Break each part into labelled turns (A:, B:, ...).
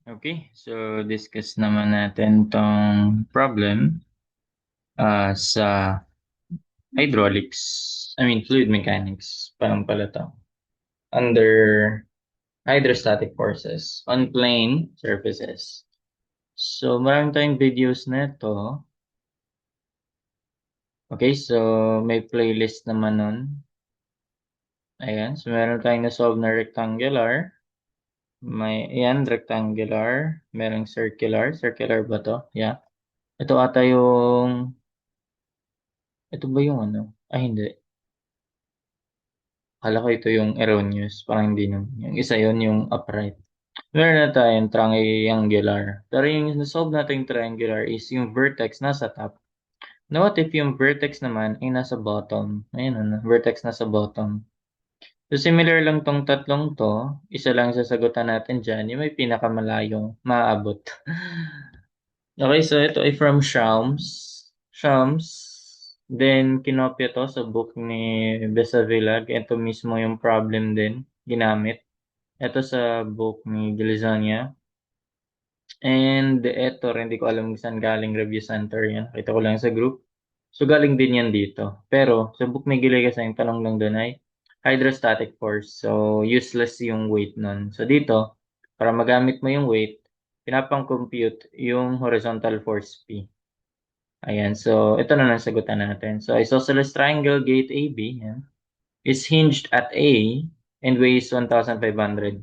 A: Okay, so discuss naman natin tong problem sa hydraulics, fluid mechanics, parang pala to. Under hydrostatic forces on plane surfaces. So, marami tayong videos na to. Okay, so may playlist naman nun. Ayan, so meron tayong na-solve na rectangular. Ayan, rectangular. Merong circular. Circular ba to? Yeah. Ito ata ito ba yung ano? Hindi. Akala ko ito yung erroneous. Parang hindi naman. Yung isa yun, yung upright. Meron na tayong triangular. Pero yung na-solve natin triangular is yung vertex nasa top. Now, what if yung vertex naman ay nasa bottom? Ayun, ano, vertex nasa bottom. So, similar lang tong tatlong to. Isa lang sasagutan natin dyan. Yung may pinakamalayong maaabot. Okay, so ito ay from Shams. Shams. Then, kinopya to sa book ni Besavilag. Ito mismo yung problem din ginamit. Ito sa book ni Gilizania. And ito rin, hindi ko alam kung saan galing review center yan. Kita ko lang sa group. So, galing din yan dito. Pero, sa book ni Gilay kasi yung tanong lang doon ay hydrostatic force. So, useless yung weight nun. So, dito, para magamit mo yung weight, pinapang-compute yung horizontal force P. Ayan. So, ito na lang sagutan natin. So, isosceles triangle gate AB yan, is hinged at A and weighs 1,500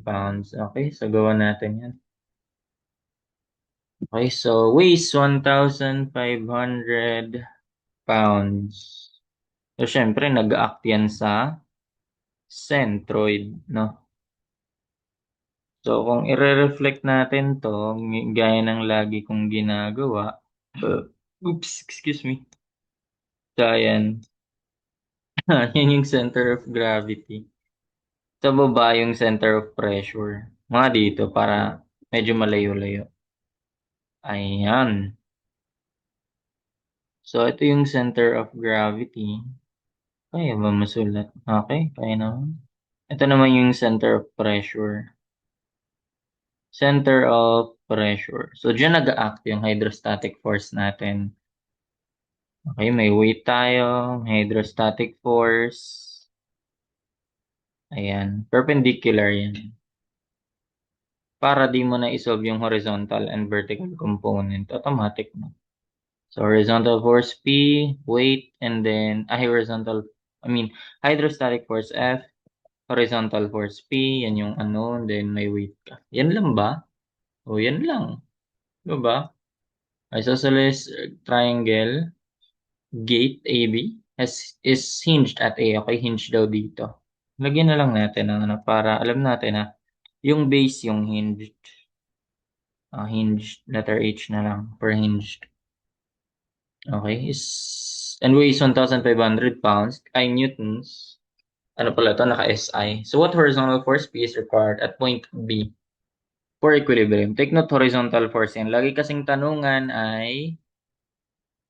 A: pounds. Okay, so gawa natin yan. Okay, so weighs 1,500 pounds. So, syempre, nag-act yan sa centroid, no? So, kung i-reflect natin to, gaya ng lagi kong ginagawa, oops, excuse me. So, ayan. Yan yung center of gravity. Sa baba yung center of pressure. Mga dito para medyo malayo-layo. Ayan. So, ito yung center of gravity. Kaya ba masulat? Okay, kaya naman. Ito naman yung center of pressure. Center of pressure. So, dyan nag-act yung hydrostatic force natin. Okay, may weight tayo, may hydrostatic force. Ayan, perpendicular yan. Para di mo na isolve yung horizontal and vertical component. Automatic na. So, horizontal force P, weight, and then, hydrostatic force F, horizontal force P, yan yung ano, then may weight ka. Yan lang ba? O, yan lang. Diba? Isosceles triangle, gate AB, is hinged at A. Okay, hinged daw dito. Lagyan na lang natin ang ano, para alam natin na yung base yung hinged. Hinged, letter H na lang, per hinged. Okay, and weighs 1,500 pounds, ay newtons. Ano pala ito? Naka-SI. So, what horizontal force P is required at point B for equilibrium? Take note, horizontal force yan. Lagi kasing tanungan ay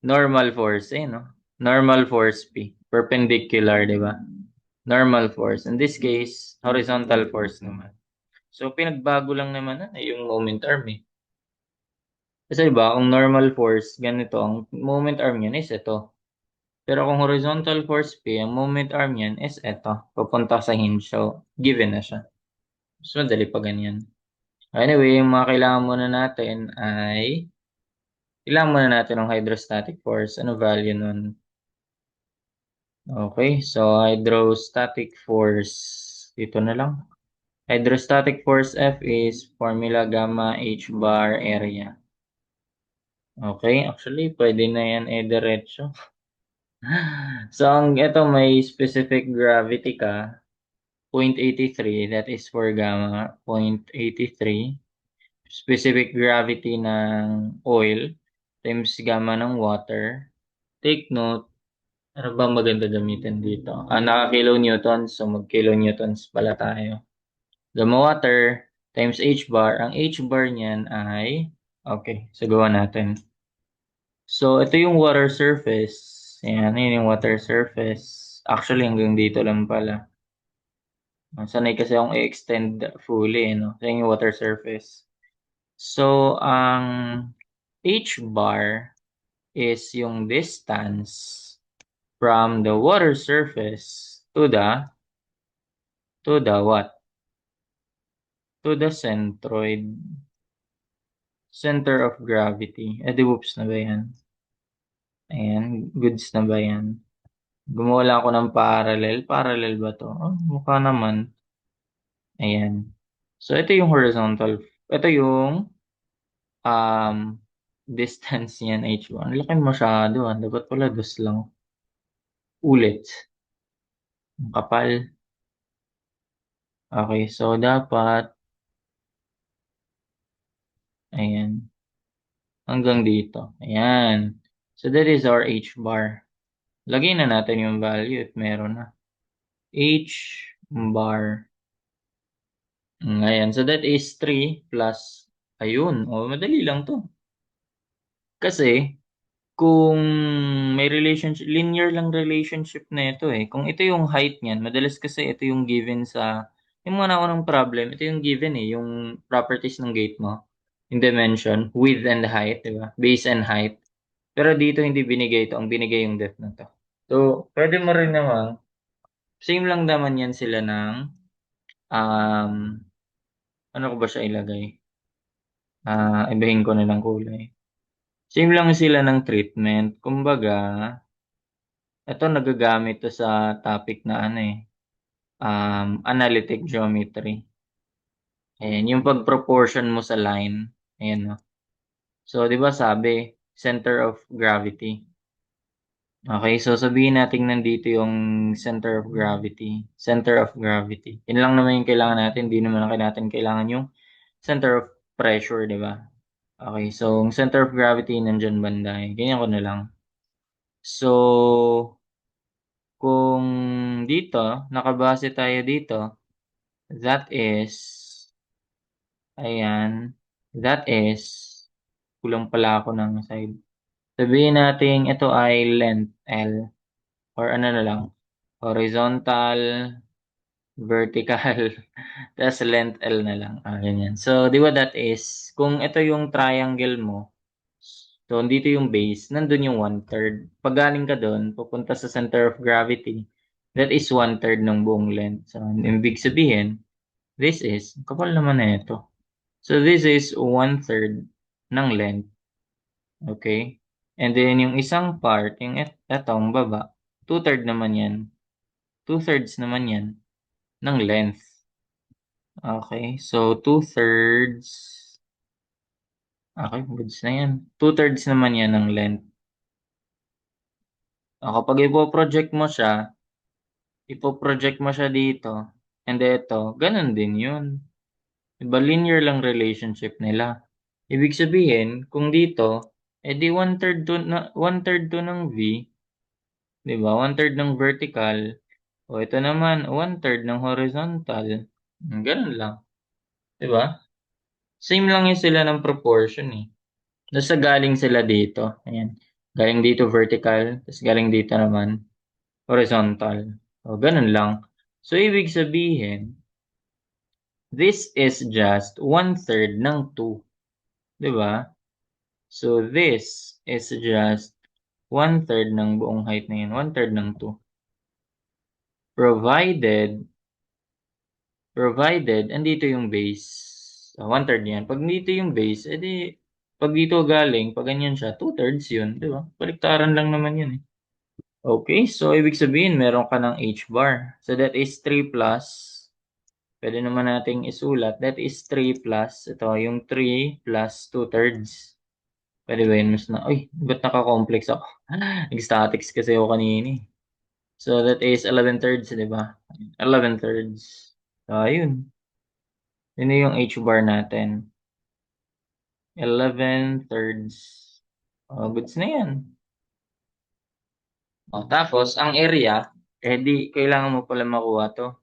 A: normal force, no? Normal force P. Perpendicular, di ba? Normal force. In this case, horizontal force naman. So, pinagbago lang naman na yung moment arm, eh. Kasi diba, kung normal force, ganito, ang moment arm yan is ito. Pero kung horizontal force P, ang moment arm yan is ito. Papunta sa hinge. So, given na siya. So, madali pa ganyan. Anyway, yung mga kailangan muna natin ng hydrostatic force. Ano value nun? Okay, so hydrostatic force. Dito na lang. Hydrostatic force F is formula gamma H bar area. Okay, actually, pwede na yan diretso. So, ito may specific gravity ka. 0.83, that is for gamma, 0.83. Specific gravity ng oil times gamma ng water. Take note, ano ba maganda gamitin dito? Naka-kilonewtons, so mag-kilonewtons pala tayo. Gamma water times H bar. Ang H bar niyan ay, okay, so gawa natin. So, ito yung water surface. Ayan, yun yung water surface. Actually, hanggang dito lang pala. Sanay kasi akong i-extend fully, no? Sa yung water surface. So, ang h bar is yung distance from the water surface to the what? To the centroid. Center of gravity. Eh, di whoops na ba yan? Ayan, goods na ba yan? Gumawa lang ako ng parallel. Parallel ba to? Oh, mukha naman. Ayan. So, ito yung horizontal. Ito yung um, distance niyan, h1. Laki masyado. Dapat pala dos lang. Ulit. Ang kapal. Okay, so dapat, ayan, hanggang dito. Ayan. So, that is our h bar. Lagay na natin yung value if meron na. H bar. Ayan. So, that is 3 plus, ayun. O, madali lang to. Kasi, kung may relationship, linear lang relationship na ito eh. Kung ito yung height niyan, madalas kasi ito yung given sa, yung mga naunang problem, ito yung given eh, yung properties ng gate mo. Yung dimension, width and height, di ba? Base and height. Pero dito hindi binigay ito, ang binigay yung depth na to. So, pwede mo rin naman, same lang naman yan sila ng, um, ano ko ba siya ilagay? Ibahin ko na lang kulay. Same lang sila ng treatment. Kumbaga, ito nagagamit to sa topic na ano eh, analytic geometry. Ayan, yung pag-proportion mo sa line. Ayan, no? So, di ba sabi, center of gravity. Okay, so sabihin natin nandito yung center of gravity. Center of gravity. Yun lang naman yung kailangan natin. Hindi naman natin kailangan yung center of pressure, di ba? Okay, so yung center of gravity nandyan banda. Ganyan ko na lang. So, kung dito, nakabase tayo dito, that is, ayan, that is, kulang pala ako ng side. Sabihin natin ito ay length L, or ano na lang, horizontal, vertical, tas length L na lang. Ganyan. So, di ba that is, kung ito yung triangle mo, so dito yung base, nandun yung 1/3. Pag galing ka doon, pupunta sa center of gravity, that is 1/3 ng buong length. So, ibig sabihin, this is, kapal naman na ito. So, this is 1/3 ng length. Okay? And then, yung isang part, yung etong baba, 2/3 naman yan. 2/3 naman yan ng length. Okay? So, 2/3, okay, goods na yan. 2/3 naman yan ng length. Kapag ipo-project mo siya dito, and ito, ganun din yun. Diba, linear lang relationship nila. Ibig sabihin, kung dito, edi 1/3 to ng V, diba? 1/3 ng vertical, o ito naman, 1/3 ng horizontal. Ganun lang. Diba? Same lang yun sila ng proportion eh. Nasa galing sila dito. Ayan. Galing dito vertical, tapos galing dito naman horizontal. O, ganun lang. So, ibig sabihin, this is just 1/3 ng 2. Diba? So, this is just 1/3 ng buong height na yun. 1/3 ng 2. Provided, andito yung base. 1/3 yan. Pag dito yung base, edi, pag dito galing, pag ganyan siya, 2/3 yun. Diba? Baliktaran lang naman yun eh. Okay, so ibig sabihin, meron ka ng h bar. So, that is 3 plus, pwede naman nating isulat, that is 3 plus, ito, yung 3 plus 2/3. Pwede ba yun? Mas na, uy, ba't naka-complex ako? Nag-statics kasi ako kanina eh. So, that is 11/3, di ba? 11/3. So, ayun. Yun na yung h-bar natin. 11/3. Goods na yan. Tapos, ang area, di, kailangan mo pala makuha to.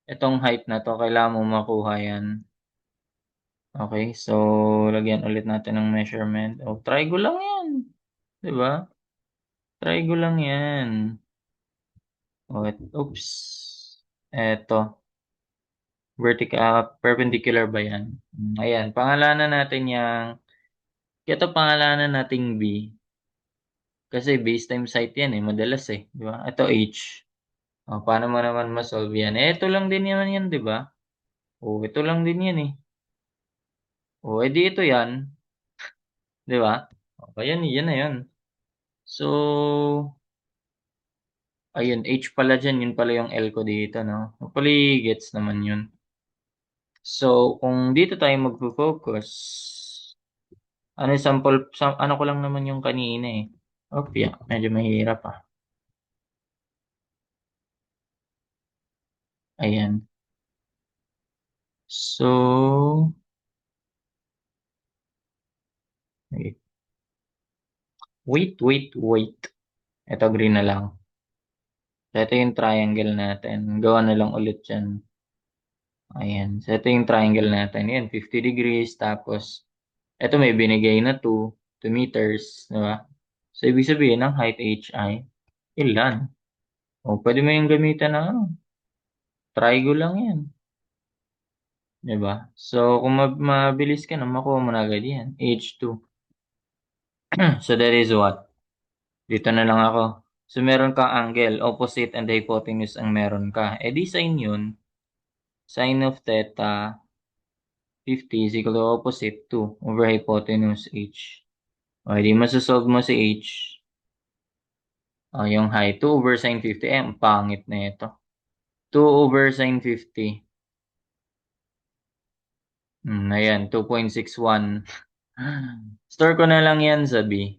A: Itong height na to, kailangan mo makuha yan. Okay, so, lagyan ulit natin ng measurement. Triangle lang yan. Di ba? Triangle lang yan. Oops. Eto. Perpendicular ba yan? Ayan, pangalanan natin yung, ito pangalanan nating B. Kasi base times height yan eh, madalas eh. Di ba? Ito H. O, paano mo naman masolve yan? Eh, ito lang din naman yan, di ba? O, ito lang din yan eh. O, edi ito yan. Di ba? O, yan na yun. So, ayun, H pala dyan, yun pala yung L ko dito, no? Hopefully, gets naman yun. So, kung dito tayo magfo-focus, ano yung sample, ano ko lang naman yung kanina eh. Oh, yeah, medyo mahirap ah. Ayan. So, wait, wait. Ito green na lang. So, ito yung triangle natin. Gawa na lang ulit yan. Ayan. So, ito yung triangle natin. Ayan, 50 degrees. Tapos, ito may binigay na 2 meters. Diba? So, ibig sabihin ng height h ay ilan? O, pwede mo yung gamitan ng ano. Trigo lang yan. Diba? So, kung mabilis ka na, makuha mo na agad yan. H2. So, that is what? Dito na lang ako. So, meron kang angle, opposite and hypotenuse ang meron ka. Eh, di sin yun. Sin of theta 50 is equal to opposite 2 over hypotenuse h. O, di masasolve mo si h. O, yung height, 2 over sin 50. Eh, ang pangit na ito. 2 over sin 50. Ayan, 2.61. Store ko na lang yan sa B.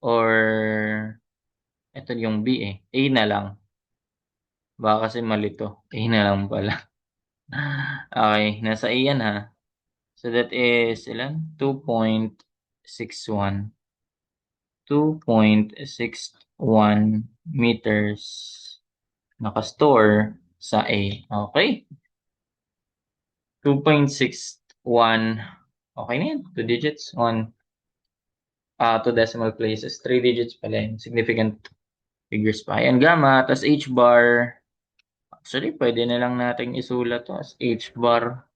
A: Or, ito yung B eh. A na lang. Baka kasi mali to. A na lang pala. Okay, nasa A yan ha. So that is ilan? 2.61. 2.61 meters nakastore sa A. Okay? 2.61. Okay na yan. 2 digits on 2 decimal places. 3 digits pala yun. Significant figures pa. Ayan, gamma. Tas H bar. Actually, pwede na lang natin isulat to as H bar.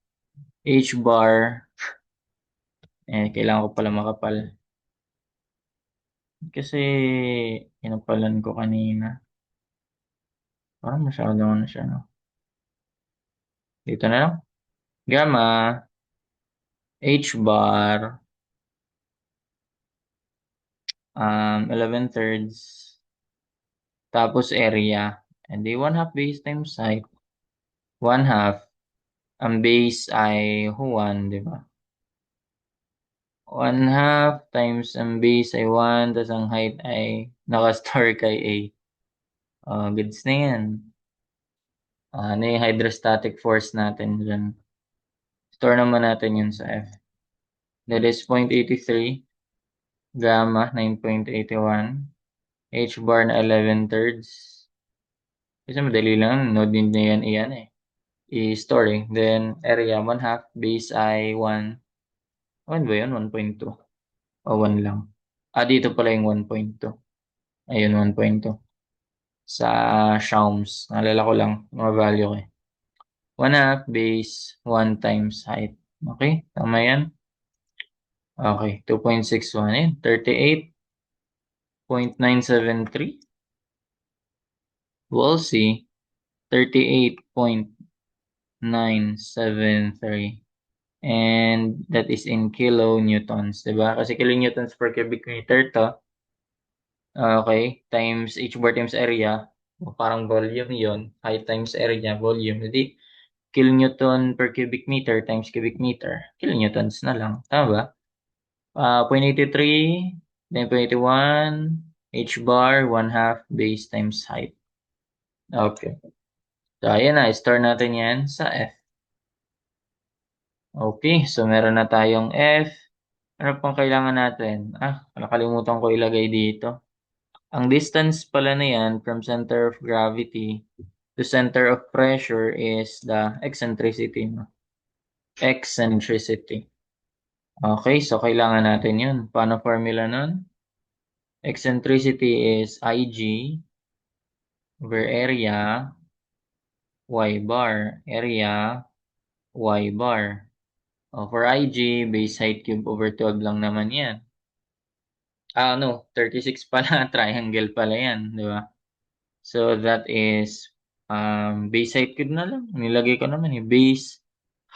A: H bar. Kailangan ko pala makapal. Kasi, inapalan ko kanina. Parang masyado na siya, no? Dito na lang. Gamma. H bar. 11/3. Tapos area. And di 1/2 base times height. 1/2. Ang base ay 1, di ba? 1/2 times ang base ay 1, tapos ang height ay nakastore kay A. Goods na yan. Ano yung hydrostatic force natin dyan? Store naman natin yun sa F. That is 0.83. Gamma, 9.81. H bar na 11/3. Kasi madali lang. Node din na yan, iyan eh. I-store eh. Then, area, 1/2. Base ay 1. 1 ba yun? 1.2. O 1 lang. Dito pala yung 1.2. Ayun, 1.2. Sa Xiaoms. Naalala ko lang. Mga value ko eh. 1/2 base, 1 times height. Okay? Tama yan? Okay. 2.61 eh. 38.973. We'll see. 38.973. And that is in kilonewtons, diba? Kasi kilonewtons per cubic meter to. Okay, times h bar times area. Parang volume yon. Height times area, volume. Jadi, kilonewton per cubic meter times cubic meter. Kilonewtons na lang. Tama ba? 0.83, then 0.81, h bar, 1/2 base times height. Okay. So, ayan na. Store natin yan sa F. Okay, so meron na tayong F. Ano pang kailangan natin? Nakalimutan ko ilagay dito. Ang distance pala na yan from center of gravity to center of pressure is the eccentricity. Eccentricity. Okay, so kailangan natin yun. Paano formula nun? Eccentricity is Ig over area y bar. Area, y bar. For IG, base height cube over 12 lang naman yan. 36 pala, triangle pala yan, di ba? So, that is, base height cube na lang. Nilagay ko naman base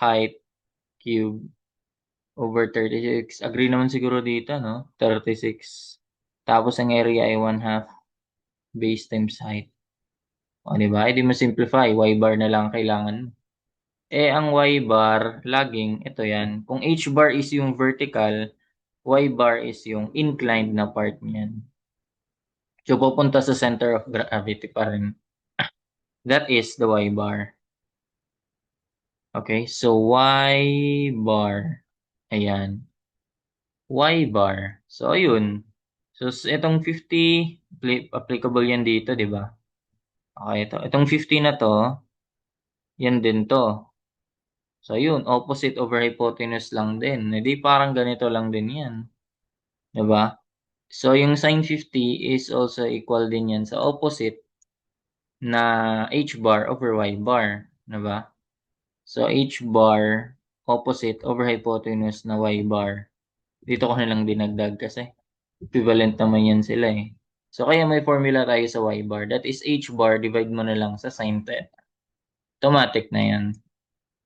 A: height cube over 36. Agree naman siguro dito, no? 36. Tapos, ang area ay 1/2 base times height. O, di ba? Hindi mo simplify. Y bar na lang kailangan mo. Ang y bar, laging, ito yan. Kung h bar is yung vertical, y bar is yung inclined na part niyan. So, pupunta sa center of gravity pa rin. That is the y bar. Okay, so y bar. Ayan. Y bar. So, ayun. So, itong 50, applicable yan dito, di ba? Okay, itong 50 na to, yan din to. So, yun, opposite over hypotenuse lang din. Hindi parang ganito lang din yan. Diba? So, yung sine 50 is also equal din yan sa opposite na h bar over y bar. Diba? So, h bar opposite over hypotenuse na y bar. Dito ko na lang dinagdag kasi equivalent naman yan sila eh. So, kaya may formula tayo sa y bar. That is h bar, divide mo na lang sa sine theta. Automatic na yan.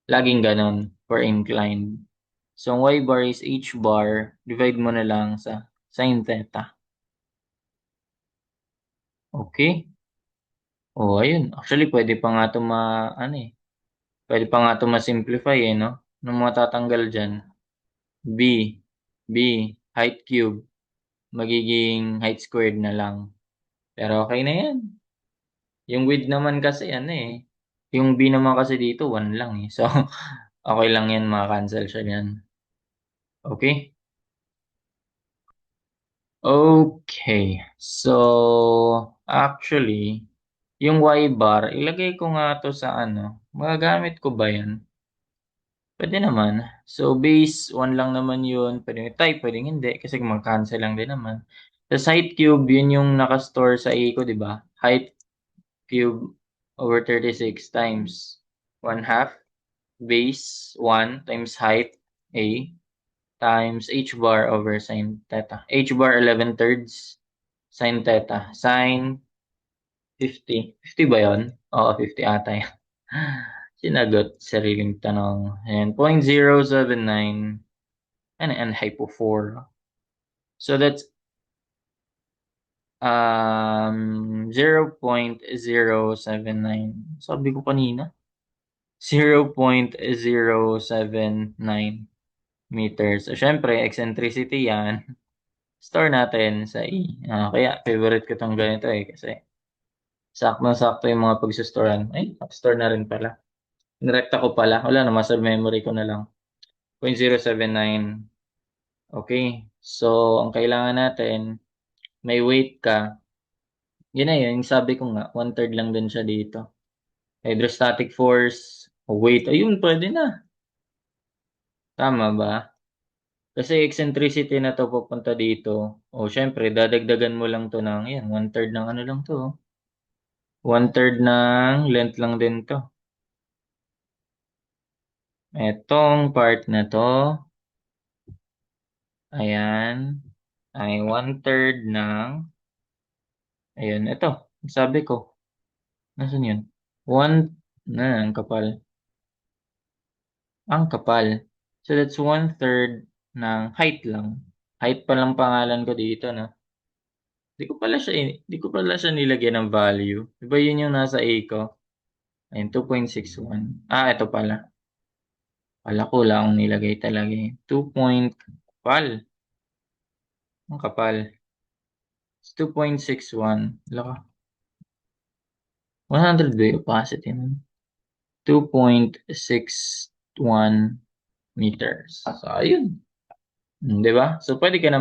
A: Laging ganon for inclined. So, ang y bar is h bar, divide mo na lang sa sine theta. Okay? O, ayun. Actually, pwede pa nga ito pwede pa nga ito ma-simplify eh, no? Anong matatanggal dyan? B, B, height cube, magiging height squared na lang. Pero okay na yan. Yung width naman kasi, yung B naman kasi dito, 1 lang eh. So, okay lang yan, maka-cancel siya yan. Okay? Okay. So, actually, yung y bar, ilagay ko nga to sa magagamit ko ba yan? Pwede naman. So, base 1 lang naman yun. Pwede type, pwede hindi. Kasi mag-cancel lang din naman. Tapos height cube, yun yung nakastore sa A ko, di ba? Height cube over 36 times 1/2 base 1 times height A times h bar over sine theta. H bar 11/3 sine theta. Sine 50. 50 ba yun? Oo, 50 ata yan. Sinagot sariling tanong. And 0.079 and hypo 4. So that's 0.079. Sabi ko kanina. 0.079 meters. So, syempre, eccentricity yan. Store natin sa E. Kaya, favorite ko tong ganito kasi sakto-sakto yung mga pagsustoran. Store na rin pala. Nirekta ko pala. Wala na, muscle memory ko na lang. 0.079. Okay. So, ang kailangan natin, may weight ka. Yun na yun. Yung sabi ko nga, 1/3 lang din siya dito. Hydrostatic force, weight. Ayun, pwede na. Tama ba? Kasi eccentricity na to pupunta dito. O, syempre, dadagdagan mo lang to ng, yan, 1/3 ng ano lang to. 1/3 ng length lang din to. Etong part na to, ayan, ay 1/3 ng, ayun, ito, sabi ko, nasan yun? 1, ang kapal. Ang kapal. So, that's 1/3 ng height lang. Height pa lang pangalan ko dito, na. Di ko pala siya nilagyan ng value. Diba yun yung nasa A ko? Ayun, 2.61. Ito pala. Pala ko lang nilagay talaga eh. 2 point, kapal. Ang kapal. It's 2.61. Laka. 100 ba yung opacity nun? 2.61 meters. So, ayun. Diba? So, pwede ka na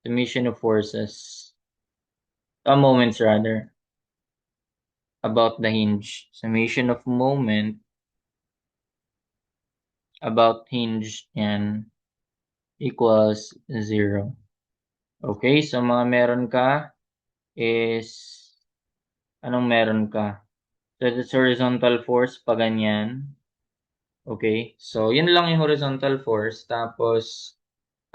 A: summation of forces. Moments rather. About the hinge. Summation of moment about hinge yan equals 0. Okay, so mga meron ka is, anong meron ka? that's horizontal force pa ganyan. Okay? So, yun lang yung horizontal force. Tapos,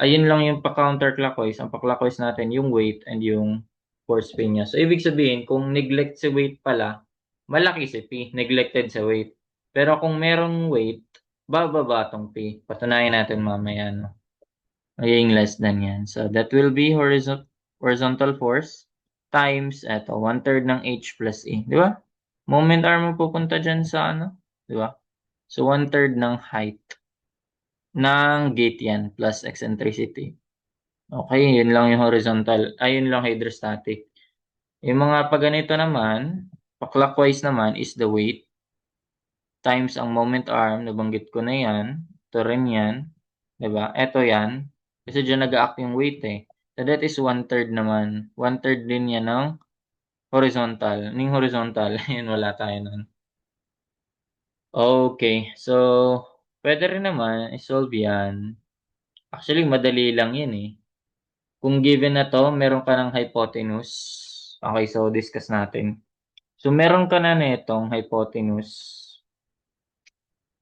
A: ayun lang yung pa-counterclockwise. Ang pa-clockwise natin, yung weight and yung force P niya. So, ibig sabihin, kung neglect si weight pala, malaki si P. Neglected sa weight. Pero kung merong weight, bababa tong P. Patunayan natin mamaya, no? Magiging less than yan. So, that will be horizontal force times, eto, 1/3 ng H plus E. Di ba? Moment arm mo pupunta dyan sa ano? Di ba? So, 1/3 ng height ng gate yan plus eccentricity. Okay, yun lang yung horizontal. Ay, yun lang hydrostatic. Yung mga pag ganito naman, pa-clockwise naman is the weight times ang moment arm, nabanggit ko na yan. Ito rin yan. Diba? Ito yan. Kasi dyan nag-act yung weight eh. So that is 1/3 naman. 1/3 din yan ng horizontal. Ning horizontal, yun wala tayo nun. Okay, so pwede rin naman i-solve yan. Actually, madali lang yan eh. Kung given na to, meron ka ng hypotenuse. Okay, so discuss natin. So meron ka na nitong hypotenuse.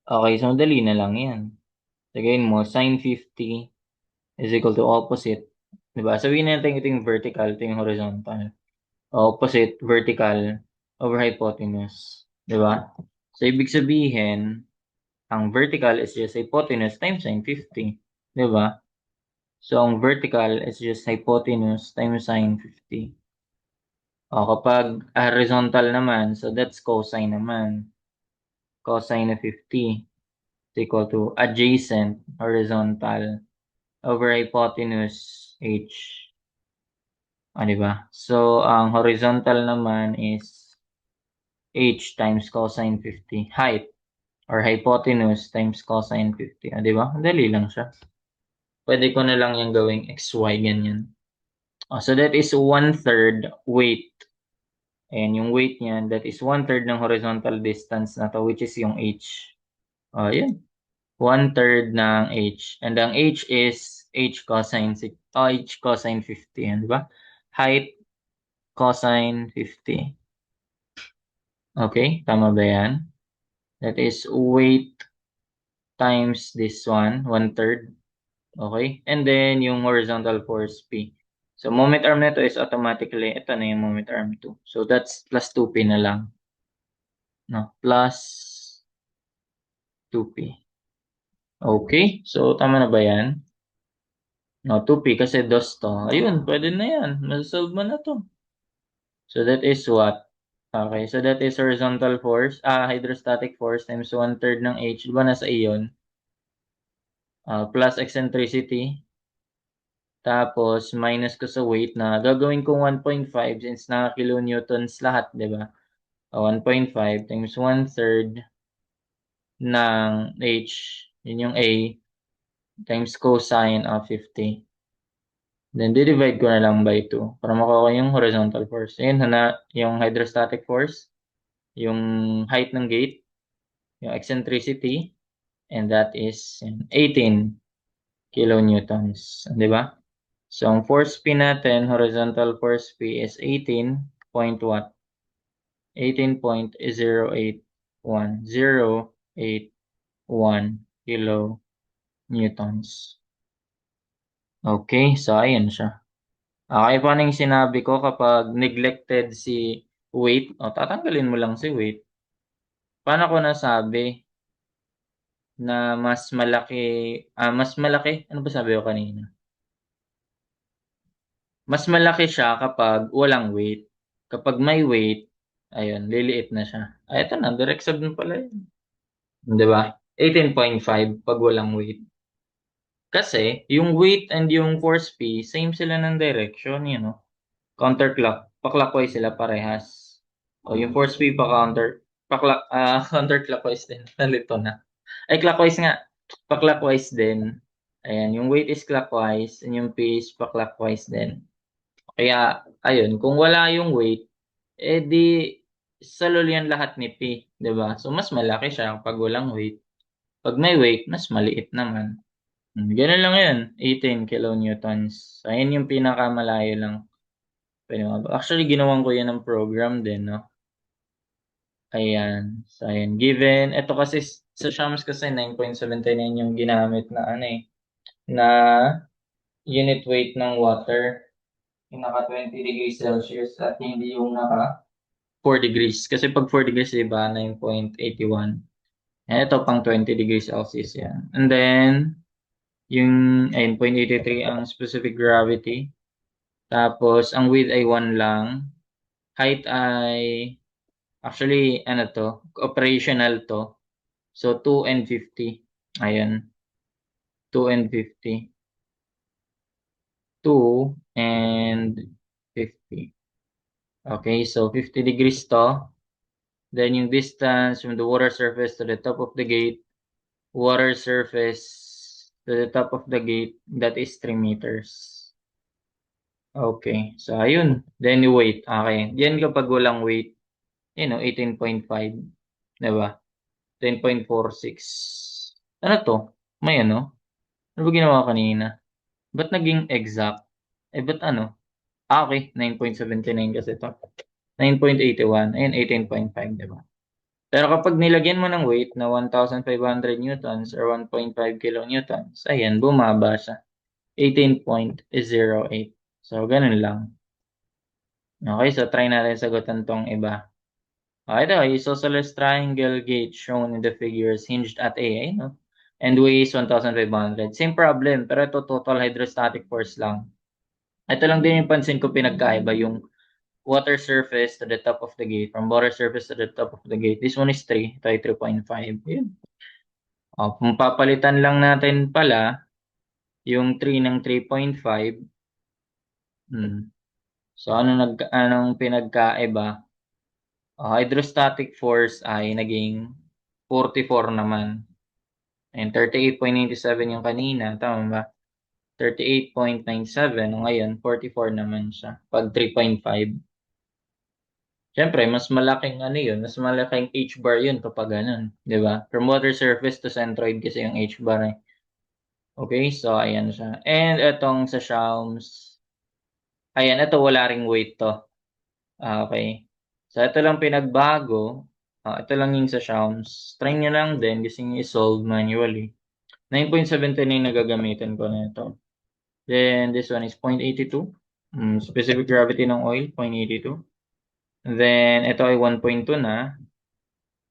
A: Okay, so madali na lang yan. Lagayin mo, sin 50 is equal to opposite. Diba? Sabihin natin ito yung vertical, ito yung horizontal. Opposite, vertical, over hypotenuse. Diba? So, ibig sabihin, ang vertical is just hypotenuse times sin 50. Diba? So, ang vertical is just hypotenuse times sin 50. O, kapag horizontal naman, so that's cosine naman. Cosine of 50 is equal to adjacent horizontal over hypotenuse h. O, diba? So, ang horizontal naman is h times cosine 50. Height or hypotenuse times cosine 50. O, diba? Dali lang siya. Pwede ko na lang yung gawing xy, ganyan. O, so, that is 1/3 weight. And yung weight niyan, that is 1/3 ng horizontal distance na to, which is yung h. O, yun. 1/3 ng h. And ang h is h cosine 50. Yan, di ba? Height cosine 50. Okay, tama ba yan? That is weight times this one, 1/3. Okay? And then yung horizontal force P. So, moment arm nito is automatically, ito na yung moment arm 2. So, that's plus 2P na lang. No? Plus 2P. Okay? So, tama na ba yan? No, 2P kasi dos to. Ayun, pwede na yan. Masolve mo na to. So, that is what? Okay, so that is horizontal force, hydrostatic force times 1/3 ng H. Diba nasa iyon? Plus eccentricity. Tapos, minus ko sa weight na gagawin kong 1.5 since naka kilonewtons lahat, diba? 1.5 times 1/3 ng H. Yun yung A. Times cosine of 50. Then, divide ko na lang by 2 para makuha ko yung horizontal force. Ayun, yung hydrostatic force, yung height ng gate, yung eccentricity, and that is 18 kilonewtons. Di ba? So, ang force P natin, horizontal force P is 18 point what? 18.081. 081 kilonewtons. Okay, so ayan siya. Okay, paano yung sinabi ko kapag neglected si weight? O, tatanggalin mo lang si weight. Paano ko nasabi na mas malaki, ano ba sabi ko kanina? Mas malaki siya kapag walang weight. Kapag may weight, ayun, liliit na siya. Ay, ito na, direct sub na pala yun. Di ba? 18.5 pag walang weight. Kasi, yung weight and yung force P, same sila ng direction, pa-clockwise sila parehas. O yung force P counterclockwise din. Nalito na. Ay, clockwise nga. Pa-clockwise din. Ayan, yung weight is clockwise and yung P is pa-clockwise din. Kaya, ayun, kung wala yung weight, di salol yan lahat ni P, 'di ba? So, mas malaki siya pag walang weight. Pag may weight, mas maliit naman. Ganun lang yun, 18 kilonewtons. Ayun yung pinakamalayo lang. Actually, ginawan ko yan ng program din, no? Ayan. So, ayan. Given, ito kasi sa Shams kasi 9.79 yung ginamit na ano eh, na unit weight ng water. Yung naka 20 degrees Celsius at hindi yung naka 4 degrees. Kasi pag 4 degrees, diba, 9.81. Ito pang 20 degrees Celsius yan. And then, yung, ayun, 0.83 ang specific gravity. Tapos, ang width ay 1 lang. Height ay, actually, ano to, operational to. So, 2 and 50. Ayan, 2 and 50. 2 and 50. Okay, so 50 degrees to. Then yung distance from the water surface to the top of the gate, water surface to the top of the gate, that is 3 meters. Okay, so ayun. Then yung weight. Okay, yan kapag walang weight, 18.5. Diba? 10.46. Ano to? May ano? Ano ba ginawa kanina? Ba't naging exact? Ba't ano? Okay, 9.79 kasi to. 9.81. Ayun, 18.5, diba? Pero kapag nilagyan mo ng weight na 1,500 newtons or 1.5 kilonewtons, ayan, bumaba siya. 18.08. So, ganun lang. Okay, so try natin sagutan tong iba. Okay, ito, isosceles triangle gate shown in the figures hinged at A, no? And weighs 1,500. Same problem, pero ito total hydrostatic force lang. Ito lang din yung pansin ko pinagkaiba, yung water surface to the top of the gate. From water surface to the top of the gate. This one is 3. Ito ay 3.5. Yun. Kung papalitan lang natin pala yung 3 ng 3.5. So anong pinagkaiba? Hydrostatic force ay naging 44 naman. And 38.97 yung kanina, tama ba? 38.97 ngayon 44 naman siya pag 3.5. Siyempre, mas malaking ano yun, mas malaking H-bar yun kapag ganun, di ba? From water surface to centroid kasi yung H-bar eh. Okay, so ayan siya. And etong sa Shams, ayan, ito wala ring weight to. Okay. So ito lang pinagbago. Ito lang yung sa Shams. Try nyo lang din kasi nyo i-solve manually. 9.79 na gagamitin ko na ito. Then this one is 0.82. Specific gravity ng oil, 0.82. Then ito ay 1.2 na.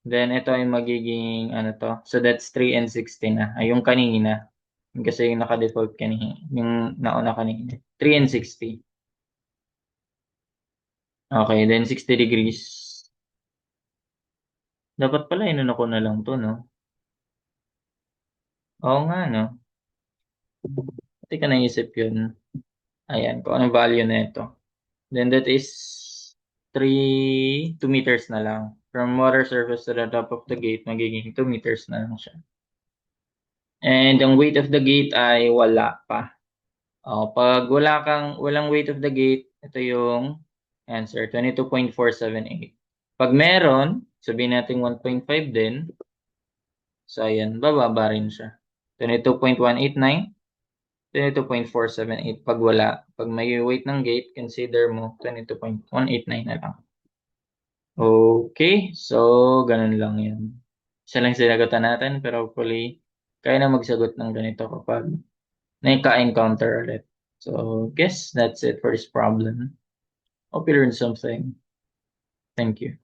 A: Then ito ay magiging ano to. So that's 3 and 60 na. Ay yung kanina. Kasi yung naka-default kanina. Yung nauna kanina. 3 and 60. Okay, then 60 degrees. Dapat pala inuna ko na lang to, no? Oo nga, no? Hindi ka naisip yun. Ayan, kung anong value na ito. Then that is 2 meters na lang. From water surface to the top of the gate, magiging 2 meters na lang siya. And ang weight of the gate ay wala pa. Pag walang weight of the gate, ito yung answer, 22.478. Pag meron, sabihin natin 1.5 din. So, ayan, bababa rin siya. 22.189, 22.478 pag wala. Pag may weight ng gate, consider mo 22.189 na lang. Okay, so ganun lang yan. Isa lang sinagutan natin, pero hopefully, kaya na magsagot ng ganito kapag nagka-encounter ulit. So, guess that's it for this problem. Hope you learned something. Thank you.